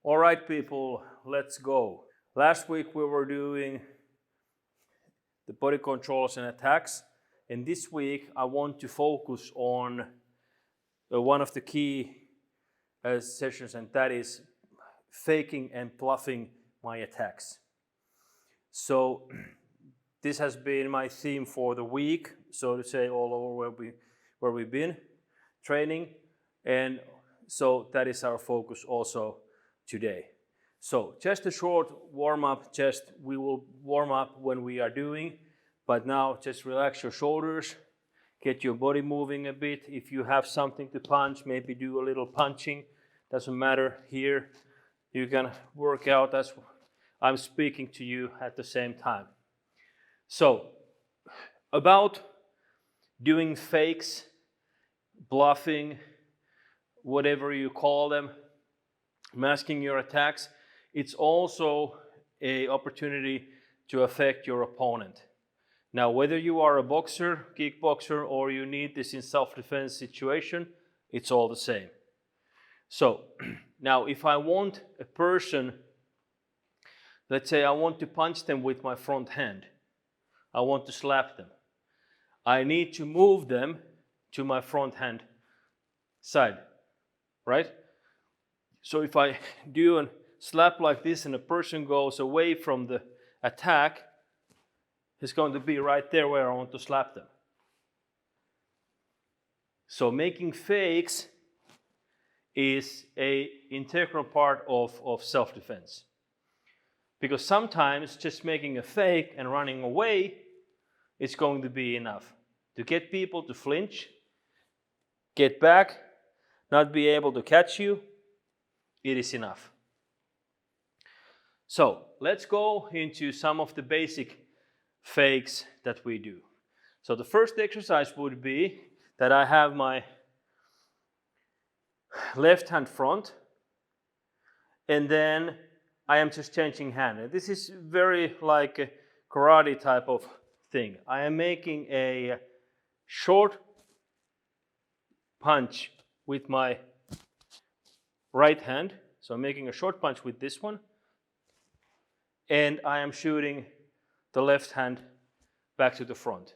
All right, people, let's go. Last week we were doing the body controls and attacks, and this week I want to focus on one of the key sessions, and that is faking and bluffing my attacks. So this has been my theme for the week, so to say, all over where we've been training, and so that is our focus also today. So just a short warm-up, we will warm up when we are doing, but now just relax your shoulders, get your body moving a bit. If you have something to punch, maybe do a little punching, doesn't matter here. You can work out as I'm speaking to you at the same time. So, about doing fakes, bluffing, whatever you call them, masking your attacks, it's also an opportunity to affect your opponent. Now, whether you are a boxer, kickboxer, or you need this in self-defense situation, it's all the same. So, now if I want a person, let's say I want to punch them with my front hand, I want to slap them, I need to move them to my front hand side, right? So if I do a slap like this and a person goes away from the attack, it's going to be right there where I want to slap them. So making fakes is an integral part of self-defense. Because sometimes just making a fake and running away is going to be enough. To get people to flinch, get back, not be able to catch you, it is enough. So let's go into some of the basic fakes that we do. So the first exercise would be that I have my left hand front, and then I am just changing hand. And this is very like a karate type of thing. I am making a short punch with my right hand. So I'm making a short punch with this one, and I am shooting the left hand back to the front.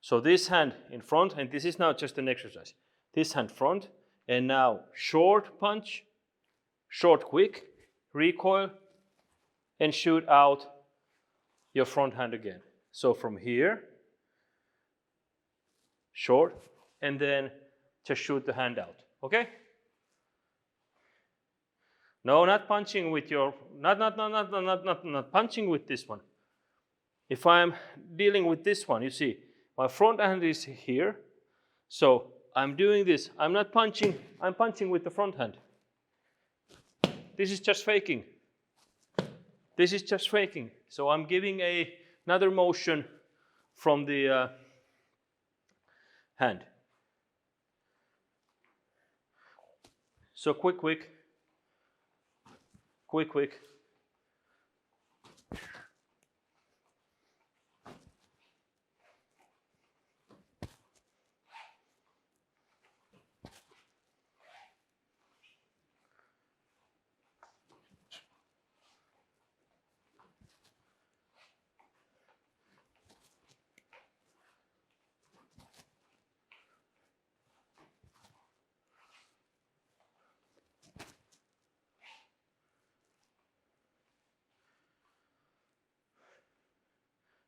So this hand in front, and this is now just an exercise. This hand front, and now short punch, short quick, recoil, and shoot out your front hand again. So from here, short, and then just shoot the hand out, okay? No, not punching with your, not punching with this one. If I'm dealing with this one, you see, my front hand is here, so I'm doing this. I'm not punching, I'm punching with the front hand. This is just faking. This is just faking. So I'm giving another motion from the hand. So quick.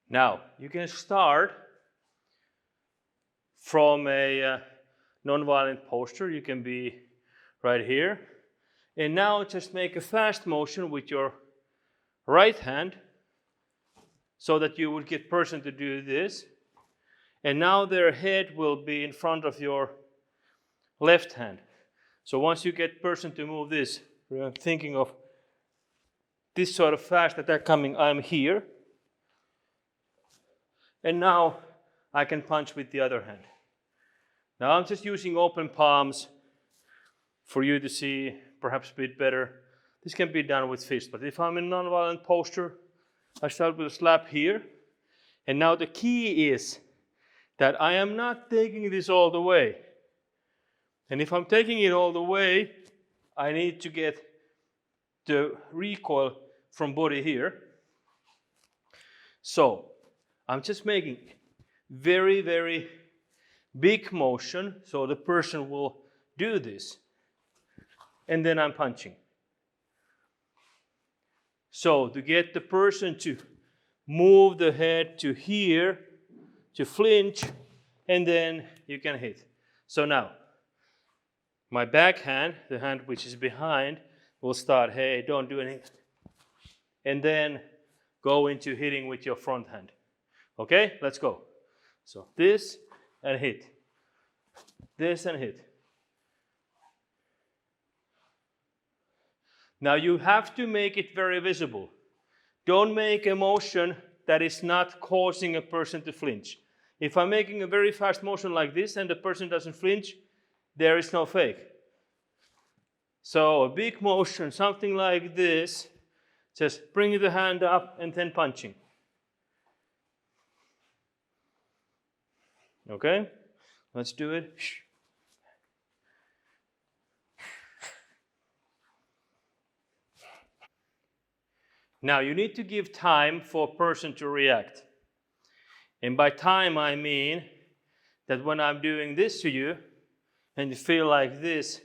Now, you can start from a non-violent posture. You can be right here. And now just make a fast motion with your right hand so that you would get person to do this. And now their head will be in front of your left hand. So once you get person to move this, we're thinking of this sort of fast attack coming, I'm here. And now I can punch with the other hand. Now I'm just using open palms for you to see perhaps a bit better. This can be done with fist, but if I'm in non-violent posture, I start with a slap here. And now the key is that I am not taking this all the way. And if I'm taking it all the way, I need to get the recoil from body here. So I'm just making very, very big motion, so the person will do this. And then I'm punching. So to get the person to move the head to here, to flinch, and then you can hit. So now, my backhand, the hand which is behind, will start, hey, don't do anything. And then go into hitting with your front hand. Okay, let's go. So this and hit. This and hit. Now you have to make it very visible. Don't make a motion that is not causing a person to flinch. If I'm making a very fast motion like this and the person doesn't flinch, there is no fake. So a big motion, something like this, just bringing the hand up and then punching. Okay, let's do it. Now you need to give time for a person to react. And by time I mean that when I'm doing this to you and you feel like this,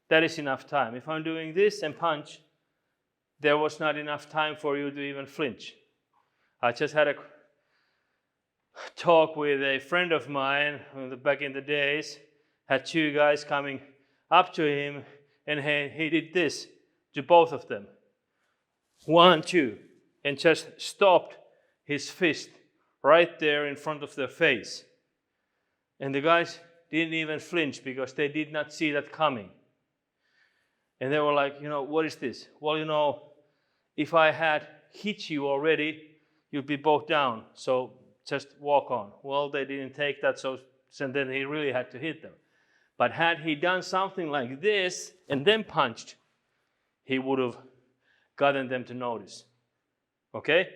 that is enough time. If I'm doing this and punch, there was not enough time for you to even flinch. I just had a talk with a friend of mine back in the days, had two guys coming up to him and he did this to both of them. 1, 2, and just stopped his fist right there in front of their face. And the guys didn't even flinch because they did not see that coming. And they were like, what is this? Well, if I had hit you already, you'd be both down. So just walk on. Well, they didn't take that, so then he really had to hit them. But had he done something like this and then punched, he would have gotten them to notice. Okay?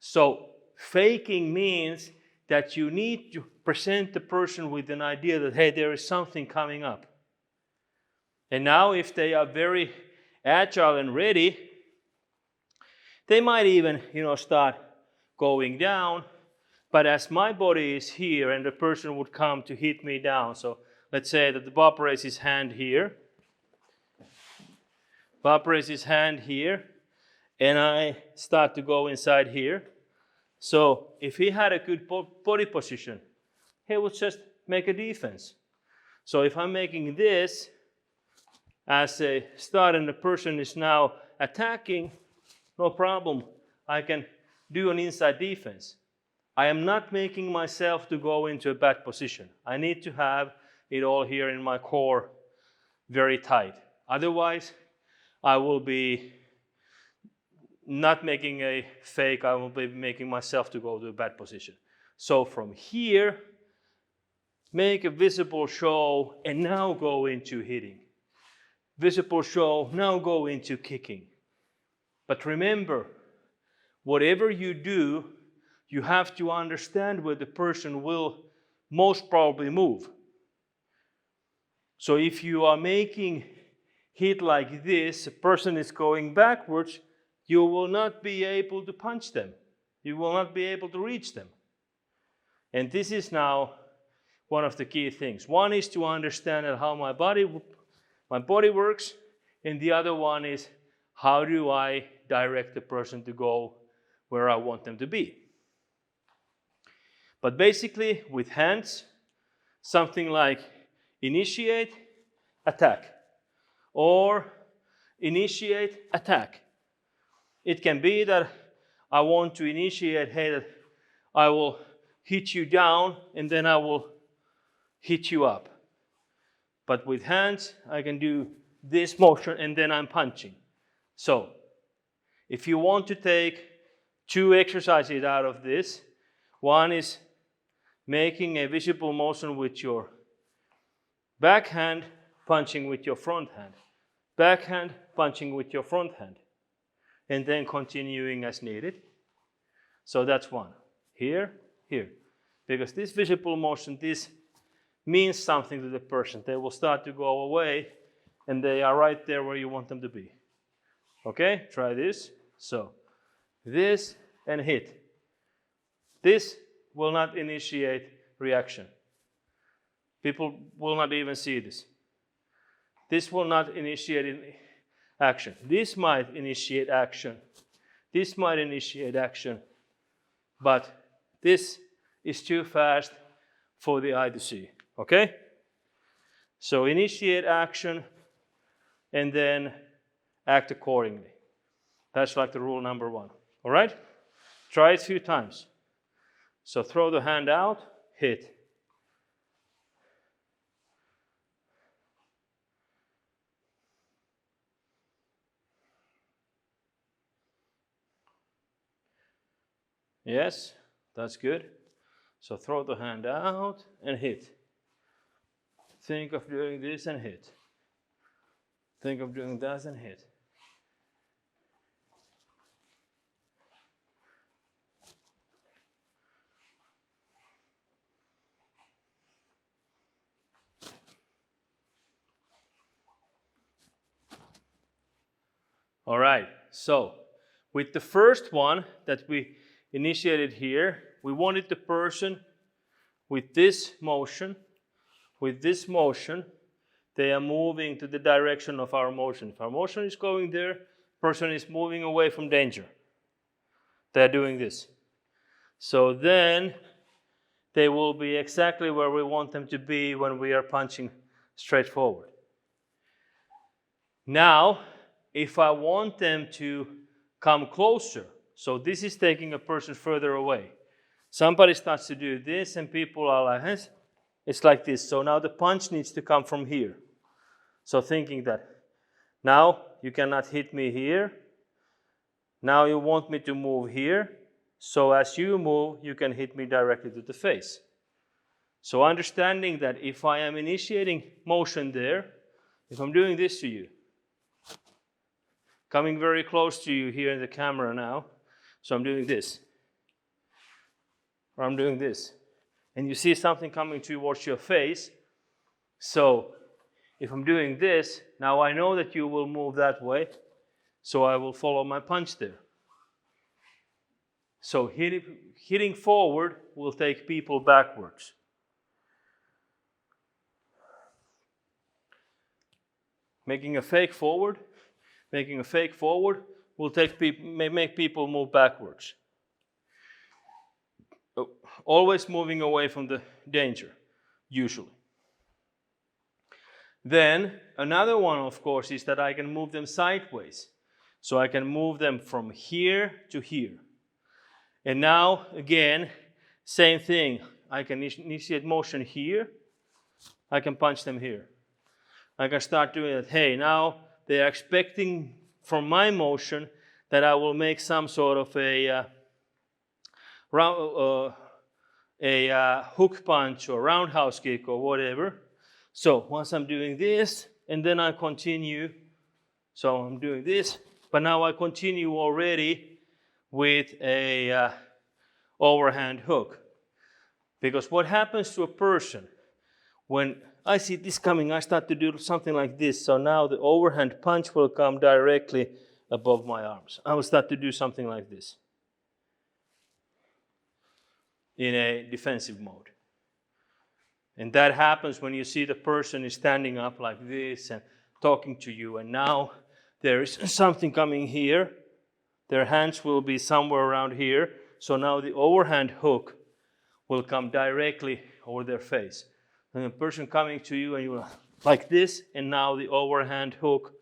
So faking means that you need to present the person with an idea that, hey, there is something coming up. And now if they are very agile and ready, they might even, start going down. But as my body is here and the person would come to hit me down, so let's say that the Bob raises his hand here. Bob raises his hand here. And I start to go inside here. So if he had a good body position, he would just make a defense. So if I'm making this as a start and the person is now attacking, no problem. I can do an inside defense. I am not making myself to go into a bad position. I need to have it all here in my core very tight. Otherwise, I will be not making a fake, I will be making myself to go to a bad position. So from here, make a visible show and now go into hitting. Visible show, now go into kicking. But remember, whatever you do, you have to understand where the person will most probably move. So if you are making hit like this, a person is going backwards, you will not be able to punch them. You will not be able to reach them. And this is now one of the key things. One is to understand how my body works, and the other one is how do I direct the person to go where I want them to be. But basically with hands, something like initiate, attack, or initiate, attack. It can be that I want to initiate, hey, that I will hit you down and then I will hit you up. But with hands, I can do this motion and then I'm punching. So, if you want to take 2 exercises out of this, one is making a visible motion with your backhand, punching with your front hand. Backhand, punching with your front hand. And then continuing as needed. So that's one. Here, here. Because this visible motion, this means something to the person. They will start to go away and they are right there where you want them to be. Okay, try this. So, this and hit. This will not initiate reaction. People will not even see this. This will not initiate action. This might initiate action. This might initiate action. But this is too fast for the eye to see. Okay? So initiate action and then act accordingly. That's like the rule number 1. All right? Try it a few times. So throw the hand out, hit. Yes, that's good. So throw the hand out and hit. Think of doing this and hit. Think of doing that and hit. All right, so with the first one that we initiated here, we wanted the person with this motion, they are moving to the direction of our motion. If our motion is going there, person is moving away from danger. They're doing this. So then they will be exactly where we want them to be when we are punching straight forward. Now, if I want them to come closer, so this is taking a person further away. Somebody starts to do this and people are like, it's like this. So now the punch needs to come from here. So thinking that now you cannot hit me here. Now you want me to move here. So as you move, you can hit me directly to the face. So understanding that if I am initiating motion there, if I'm doing this to you, coming very close to you here in the camera now, so I'm doing this, or I'm doing this, and you see something coming towards your face, so if I'm doing this, now I know that you will move that way, so I will follow my punch there. So hitting forward will take people backwards. Making a fake forward will make people move backwards. Always moving away from the danger, usually. Then another one, of course, is that I can move them sideways. So I can move them from here to here. And now, again, same thing. I can initiate motion here. I can punch them here. I can start doing it. Hey, now they are expecting from my motion that I will make some sort of a hook punch or roundhouse kick or whatever. So once I'm doing this, and then I continue. So I'm doing this, but now I continue already with a overhand hook. Because what happens to a person when I see this coming, I start to do something like this. So now the overhand punch will come directly above my arms. I will start to do something like this in a defensive mode. And that happens when you see the person is standing up like this and talking to you. And now there is something coming here. Their hands will be somewhere around here. So now the overhand hook will come directly over their face. And the person coming to you and you like this, and now the overhand hook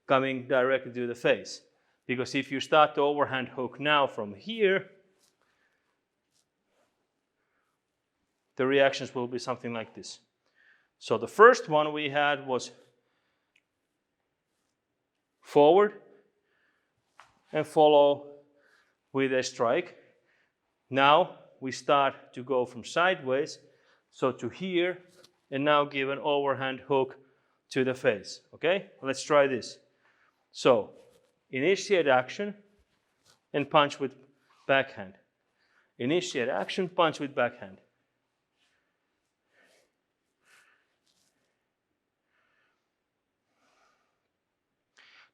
coming directly to the face. Because if you start the overhand hook now from here, the reactions will be something like this. So the first one we had was forward and follow with a strike. Now we start to go from sideways, so to here, and now give an overhand hook to the face. Okay, let's try this. So initiate action and punch with backhand. Initiate action, punch with backhand.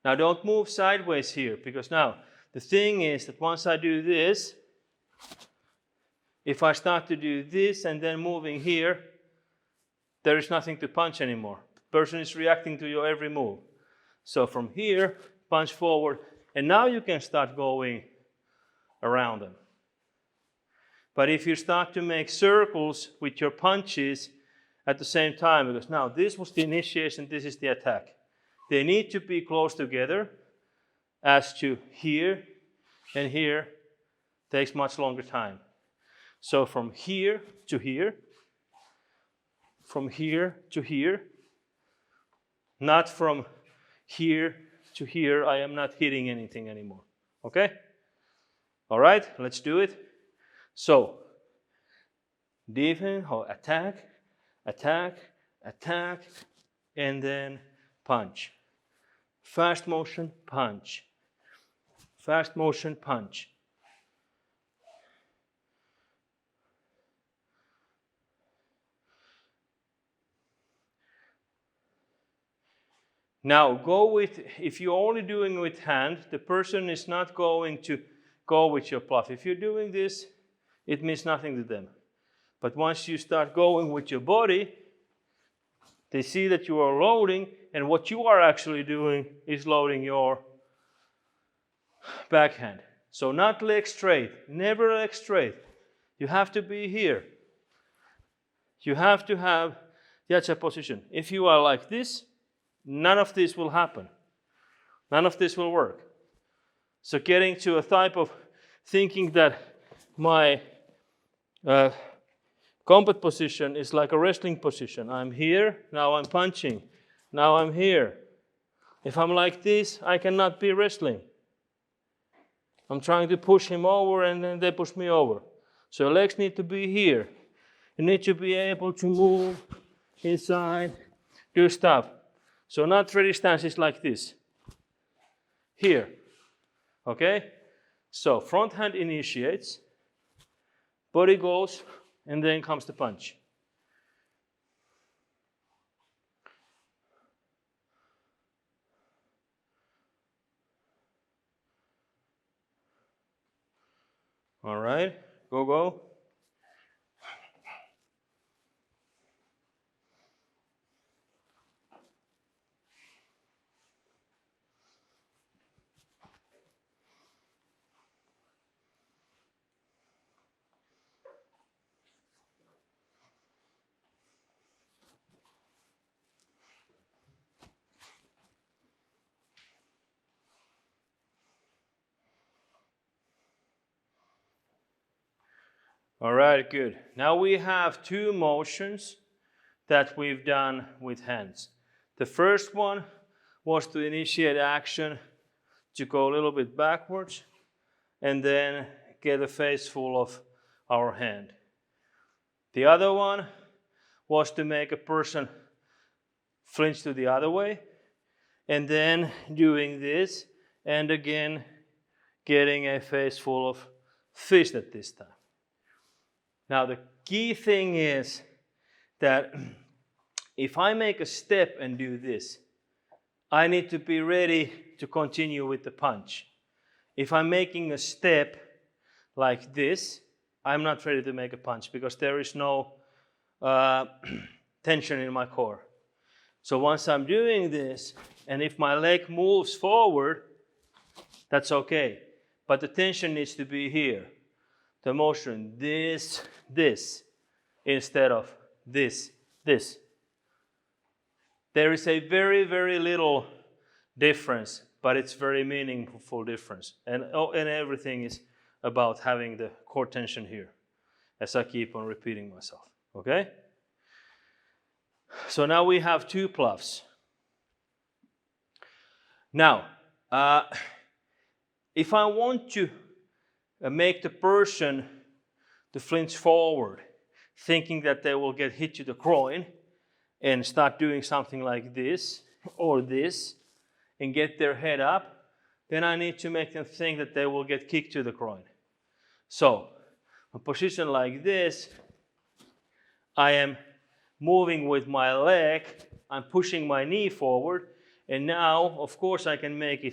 Now don't move sideways here, because now the thing is that once I do this, if I start to do this and then moving here, there is nothing to punch anymore. The person is reacting to your every move. So from here, punch forward, and now you can start going around them. But if you start to make circles with your punches at the same time, because now this was the initiation, this is the attack. They need to be close together, as to here and here takes much longer time. So from here to here, from here to here, not from here to here, I am not hitting anything anymore. Okay? All right, let's do it. So, defense or attack, attack, attack, and then punch. Fast motion, punch. Fast motion, punch. Now go with, if you're only doing with hand, the person is not going to go with your bluff. If you're doing this, it means nothing to them. But once you start going with your body, they see that you are loading, and what you are actually doing is loading your backhand. So not leg straight, never leg straight. You have to be here. You have to have the yacha position. If you are like this, none of this will happen. None of this will work. So getting to a type of thinking that my combat position is like a wrestling position. I'm here, now I'm punching, now I'm here. If I'm like this, I cannot be wrestling. I'm trying to push him over and then they push me over. So your legs need to be here. You need to be able to move inside, do stuff. So not ready stance is like this. Here. Okay? So front hand initiates, body goes, and then comes the punch. All right, go, go. All right, good. Now we have two motions that we've done with hands. The first one was to initiate action to go a little bit backwards and then get a face full of our hand. The other one was to make a person flinch to the other way and then doing this and again getting a face full of fist at this time. Now the key thing is that if I make a step and do this, I need to be ready to continue with the punch. If I'm making a step like this, I'm not ready to make a punch because there is no tension in my core. So once I'm doing this, and if my leg moves forward, that's okay. But the tension needs to be here. The motion, this, instead of this. There is a very, very little difference, but it's very meaningful difference. And everything is about having the core tension here, as I keep on repeating myself, okay? So now we have two bluffs. Now, if I want to make the person to flinch forward, thinking that they will get hit to the groin and start doing something like this or this and get their head up, then I need to make them think that they will get kicked to the groin. So, a position like this, I am moving with my leg, I'm pushing my knee forward, And now, of course, I can make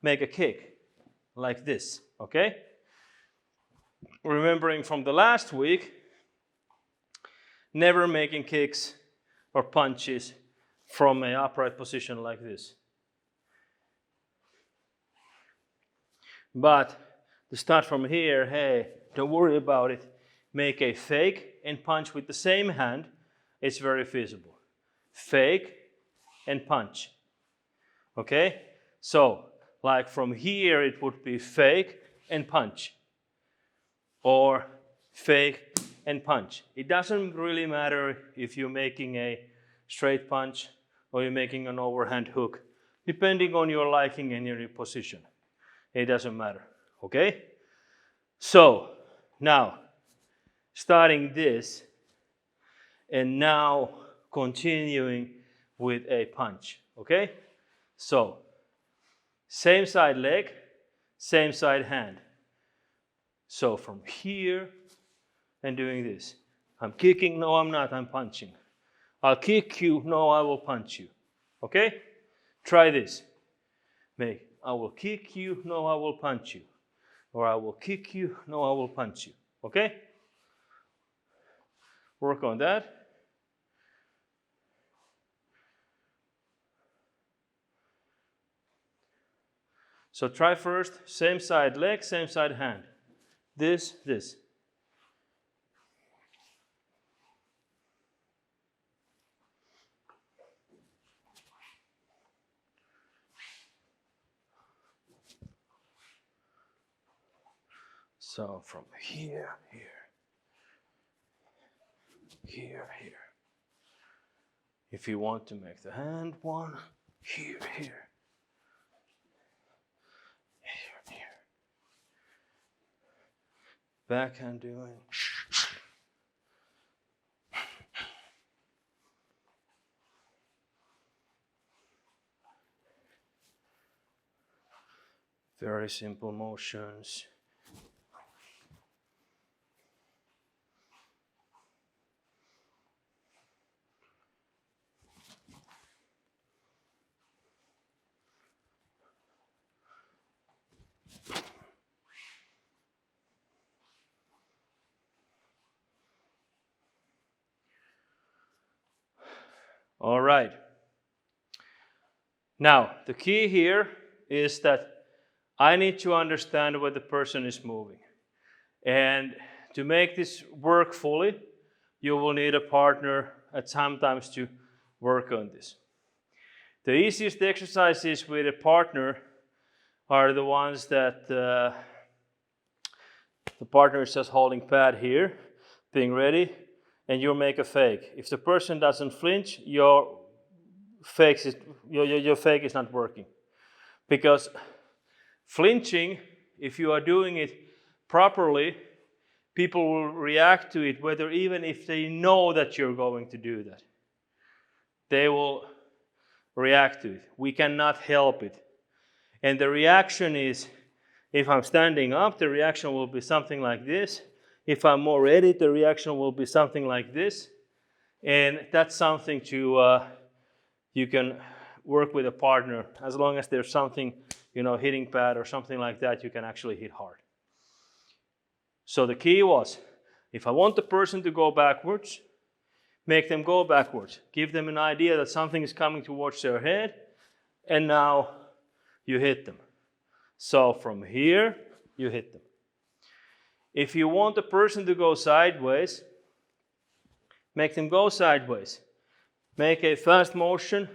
a kick like this, okay? Remembering from the last week, never making kicks or punches from an upright position like this. But to start from here, hey, don't worry about it. Make a fake and punch with the same hand. It's very feasible. Fake and punch. Okay? So, like from here, it would be fake and punch. Or fake and punch. It doesn't really matter if you're making a straight punch or you're making an overhand hook, depending on your liking and your position. It doesn't matter, okay? So, now, starting this, and now continuing with a punch, okay? So, same side leg, same side hand. So from here, and doing this. I'm kicking, no I'm not, I'm punching. I'll kick you, no I will punch you. Okay? Try this. I will kick you, no I will punch you. Or I will kick you, no I will punch you. Okay? Work on that. So try first, same side leg, same side hand. This. So from here. If you want to make the hand one, here. Backhand doing. Very simple motions. All right. Now, the key here is that I need to understand where the person is moving. And to make this work fully, you will need a partner at sometimes to work on this. The easiest exercises with a partner are the ones that the partner is just holding pad here, being ready, and you make a fake. If the person doesn't flinch, your fake is not working. Because flinching, if you are doing it properly, people will react to it, whether even if they know that you're going to do that. They will react to it. We cannot help it. And the reaction is, if I'm standing up, the reaction will be something like this. If I'm more ready, the reaction will be something like this. And that's something you can work with a partner. As long as there's something, hitting pad or something like that, you can actually hit hard. So the key was, if I want the person to go backwards, make them go backwards. Give them an idea that something is coming towards their head, and now you hit them. So from here, you hit them. If you want the person to go sideways, make them go sideways. Make a fast motion,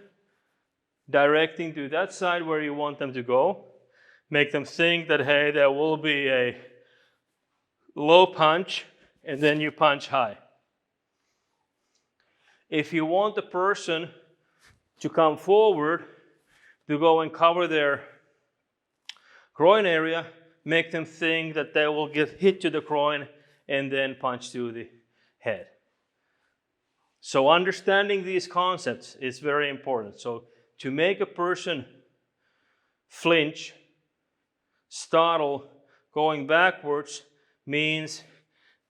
directing to that side where you want them to go. Make them think that, hey, there will be a low punch, and then you punch high. If you want the person to come forward, to go and cover their groin area, make them think that they will get hit to the groin and then punch to the head. So understanding these concepts is very important. So to make a person flinch, startle, going backwards means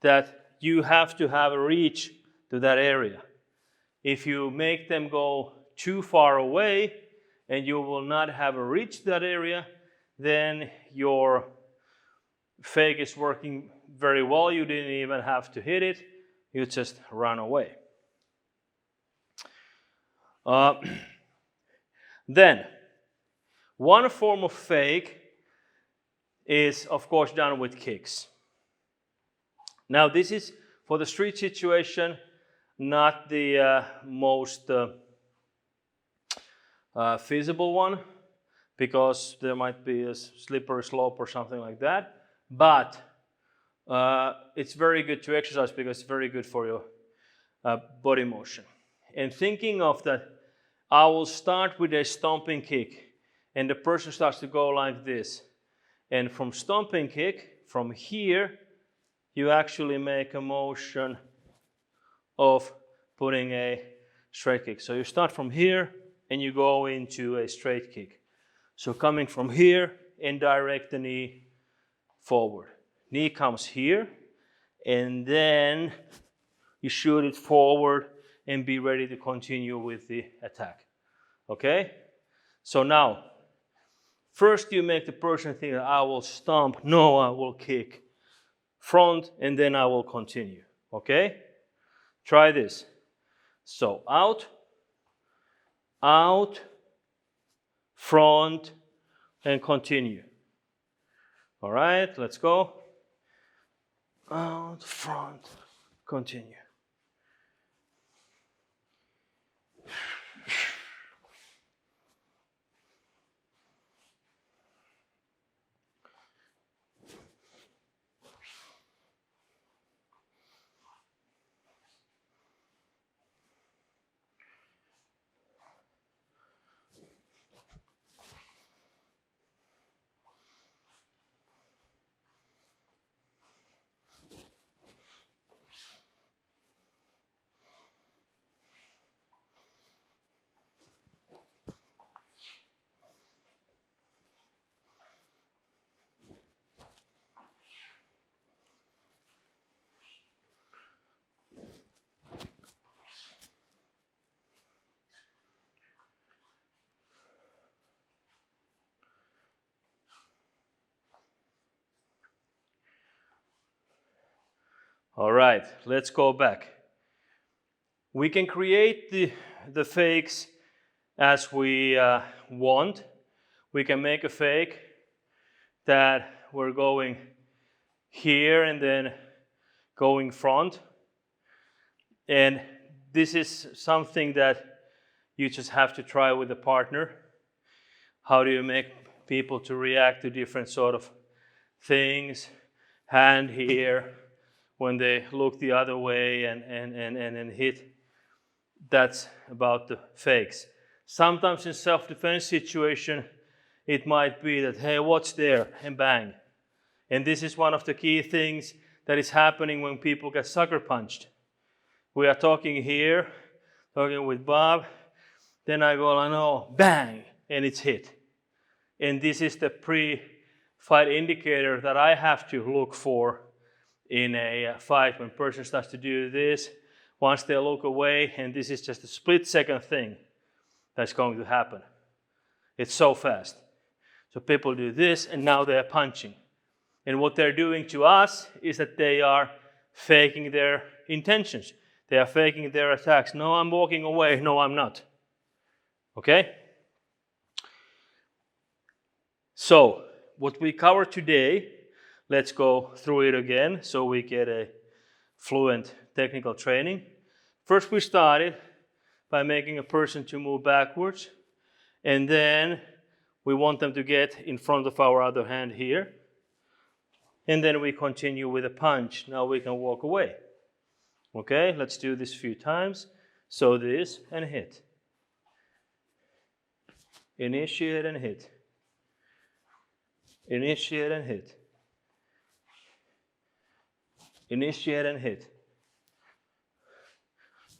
that you have to have a reach to that area. If you make them go too far away and you will not have reached that area, then your fake is working very well. You didn't even have to hit it. You just run away. Then, one form of fake is, of course, done with kicks. Now, this is, for the street situation, not the most feasible one, because there might be a slippery slope or something like that. But it's very good to exercise because it's very good for your body motion. And thinking of that, I will start with a stomping kick, and the person starts to go like this. And from stomping kick, from here, you actually make a motion of putting a straight kick. So you start from here, and you go into a straight kick. So coming from here, and direct the knee forward. Knee comes here, and then you shoot it forward and be ready to continue with the attack. Okay? So now, first you make the person think that I will stomp, no, I will kick. Front, and then I will continue. Okay? Try this. So out, out, front, and continue. All right, let's go. Out, front, continue. All right, let's go back. We can create the fakes as we want. We can make a fake that we're going here and then going front. And this is something that you just have to try with a partner. How do you make people to react to different sort of things? Hand here, when they look the other way and hit. That's about the fakes. Sometimes in self-defense situation, it might be that, hey, what's there? And bang. And this is one of the key things that is happening when people get sucker punched. We are talking here, talking with Bob, then I go, I know, bang, and it's hit. And this is the pre-fight indicator that I have to look for in a fight. When a person starts to do this, once they look away, and this is just a split-second thing that's going to happen. It's so fast. So people do this, and now they're punching. And what they're doing to us is that they are faking their intentions. They are faking their attacks. No, I'm walking away. No, I'm not. Okay? So, what we cover today, let's go through it again so we get a fluent technical training. First, we started by making a person to move backwards, and then we want them to get in front of our other hand here. And then we continue with a punch. Now we can walk away. Okay, let's do this a few times. So this and hit. Initiate and hit. Initiate and hit. Initiate and hit.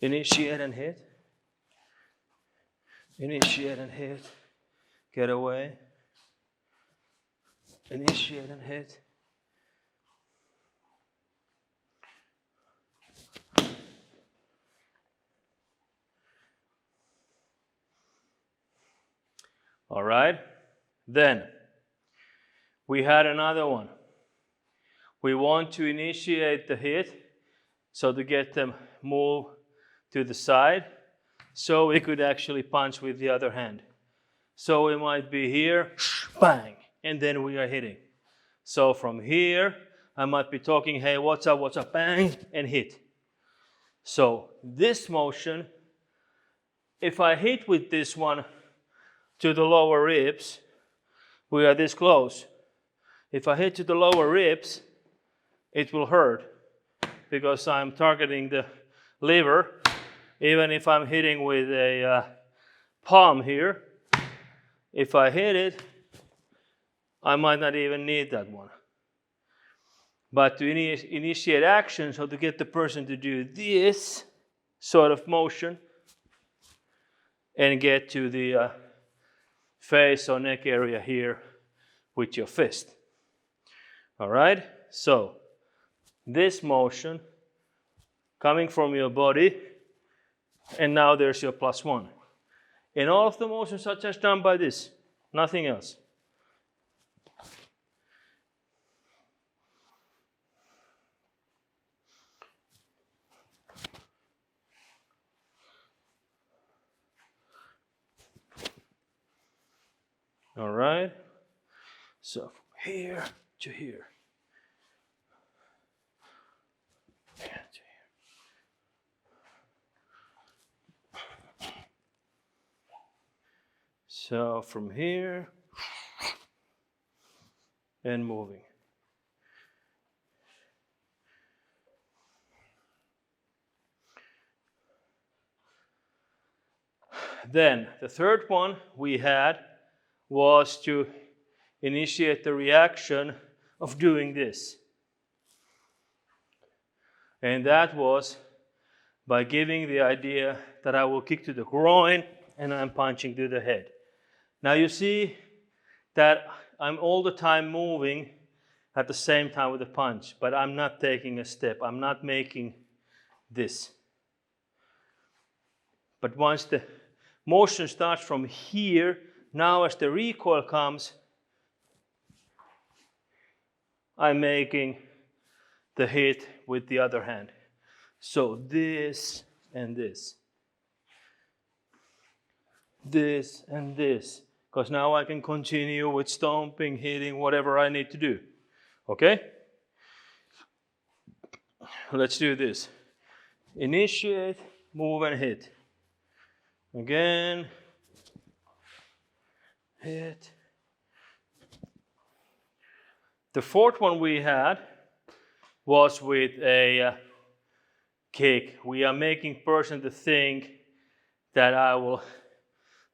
Initiate and hit. Initiate and hit. Get away. Initiate and hit. All right? Then we had another one. We want to initiate the hit, so to get them move to the side, so we could actually punch with the other hand. So it might be here, bang, and then we are hitting. So from here, I might be talking, hey, what's up, bang, and hit. So this motion, if I hit with this one to the lower ribs, we are this close. If I hit to the lower ribs, it will hurt because I'm targeting the liver. Even if I'm hitting with a palm here, if I hit it, I might not even need that one. But to initiate action, so to get the person to do this sort of motion and get to the face or neck area here with your fist. All right? So this motion coming from your body, and now there's your +1. And all of the motions are just done by this, nothing else. All right? So from here to here. Here to here. So from here and moving. Then the third one we had was to initiate the reaction of doing this. And that was by giving the idea that I will kick to the groin and I'm punching to the head. Now you see that I'm all the time moving at the same time with the punch, but I'm not taking a step. I'm not making this. But once the motion starts from here, now as the recoil comes, I'm making the hit with the other hand. So this and this. This and this. Because now I can continue with stomping, hitting, whatever I need to do. Okay? Let's do this. Initiate, move and hit. Again. Hit. The fourth one we had was with a kick. We are making person to think that I will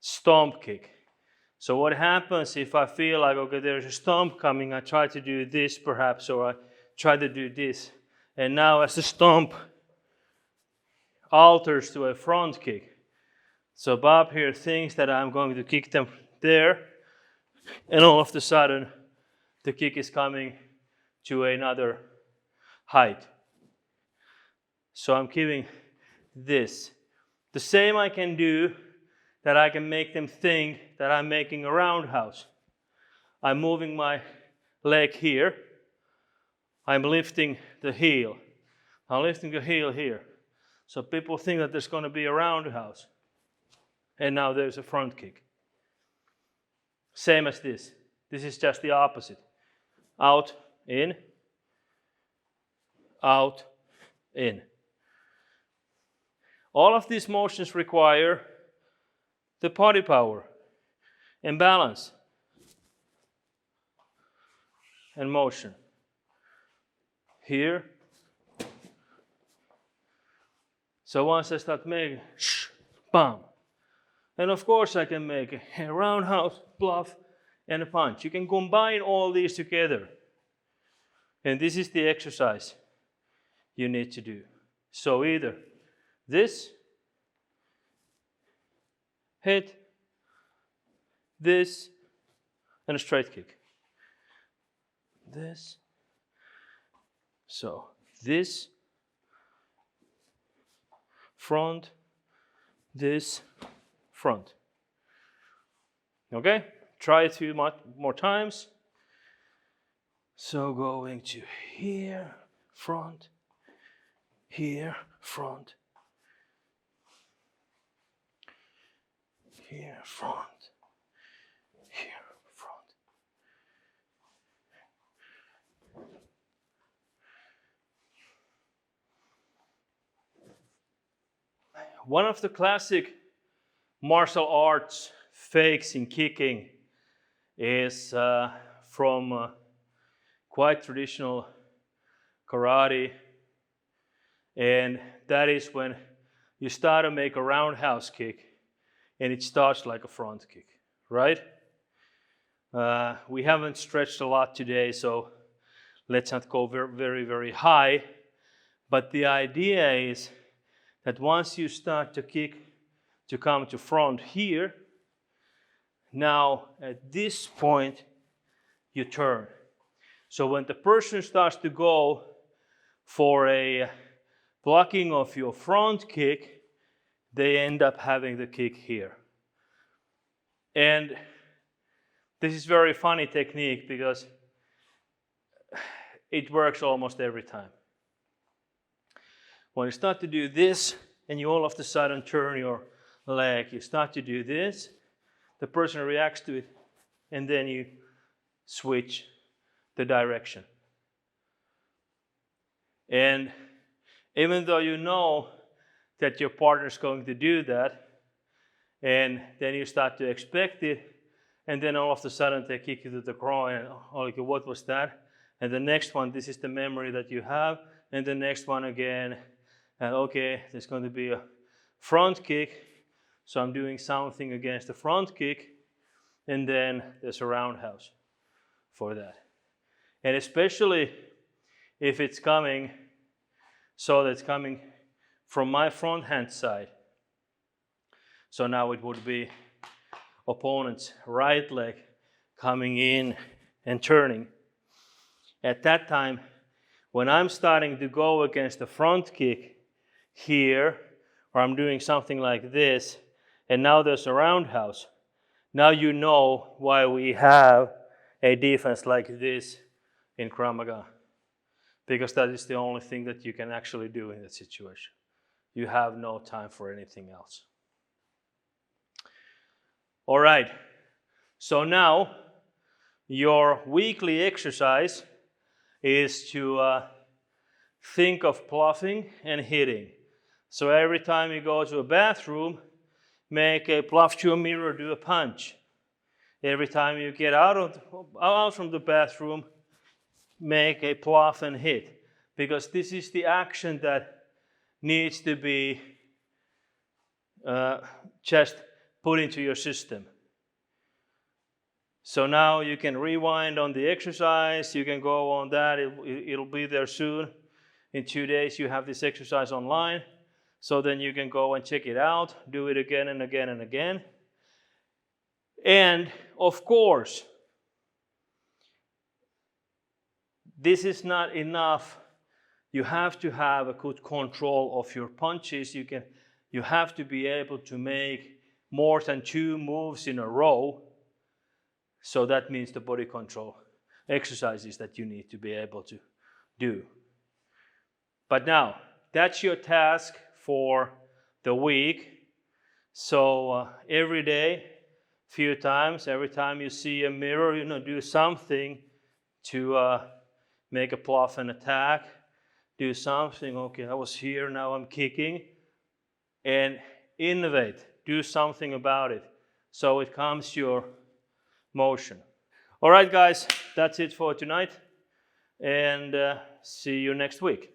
stomp kick. So what happens if I feel like, okay, there's a stomp coming, I try to do this perhaps, or I try to do this. And now as the stomp alters to a front kick. So Bob here thinks that I'm going to kick them there, and all of a sudden the kick is coming to another height. So I'm giving this. The same I can do, that I can make them think that I'm making a roundhouse. I'm moving my leg here. I'm lifting the heel. I'm lifting the heel here. So people think that there's going to be a roundhouse. And now there's a front kick. Same as this. This is just the opposite. Out, in. Out, in. All of these motions require the body power and balance and motion. Here. So once I start making, bam. And of course I can make a roundhouse, bluff, and a punch. You can combine all these together. And this is the exercise you need to do. So either this, hit, this, and a straight kick. This. So this, front, this, front. Okay, try 2 more times. So going to here, front, here, front, here, front, here, front. One of the classic martial arts fakes in kicking is from quite traditional karate, and that is when you start to make a roundhouse kick and it starts like a front kick, right? We haven't stretched a lot today, so let's not go very, very high, but the idea is that once you start to kick to come to front here, now at this point you turn. So when the person starts to go for a blocking of your front kick, they end up having the kick here. And this is very funny technique because it works almost every time. When you start to do this and you all of a sudden turn your leg, you start to do this, the person reacts to it, and then you switch the direction. And even though you know that your partner is going to do that, and then you start to expect it, and then all of a sudden they kick you to the groin, and oh, okay, what was that? And the next one, this is the memory that you have, and the next one again, and okay, there's going to be a front kick, so I'm doing something against the front kick, and then there's a roundhouse for that. And especially if it's coming, so that's coming from my front hand side. So now it would be opponent's right leg coming in and turning. At that time, when I'm starting to go against the front kick here, or I'm doing something like this, and now there's a roundhouse, now you know why we have a defense like this in Krav Maga. Because that is the only thing that you can actually do in that situation. You have no time for anything else. All right, so now your weekly exercise is to think of bluffing and hitting. So every time you go to a bathroom, make a bluff to a mirror, do a punch. Every time you get out from the bathroom, make a bluff and hit. Because this is the action that needs to be just put into your system. So now you can rewind on the exercise, you can go on that, it'll be there soon. In 2 days you have this exercise online, so then you can go and check it out, do it again and again and again. And of course, this is not enough. You have to have a good control of your punches. You have to be able to make more than 2 moves in a row. So that means the body control exercises that you need to be able to do. But now, that's your task for the week. So every day, few times, every time you see a mirror, do something to make a bluff and attack. Do something, okay, I was here, now I'm kicking. And innovate, do something about it. So it comes your motion. All right, guys, that's it for tonight. And see you next week.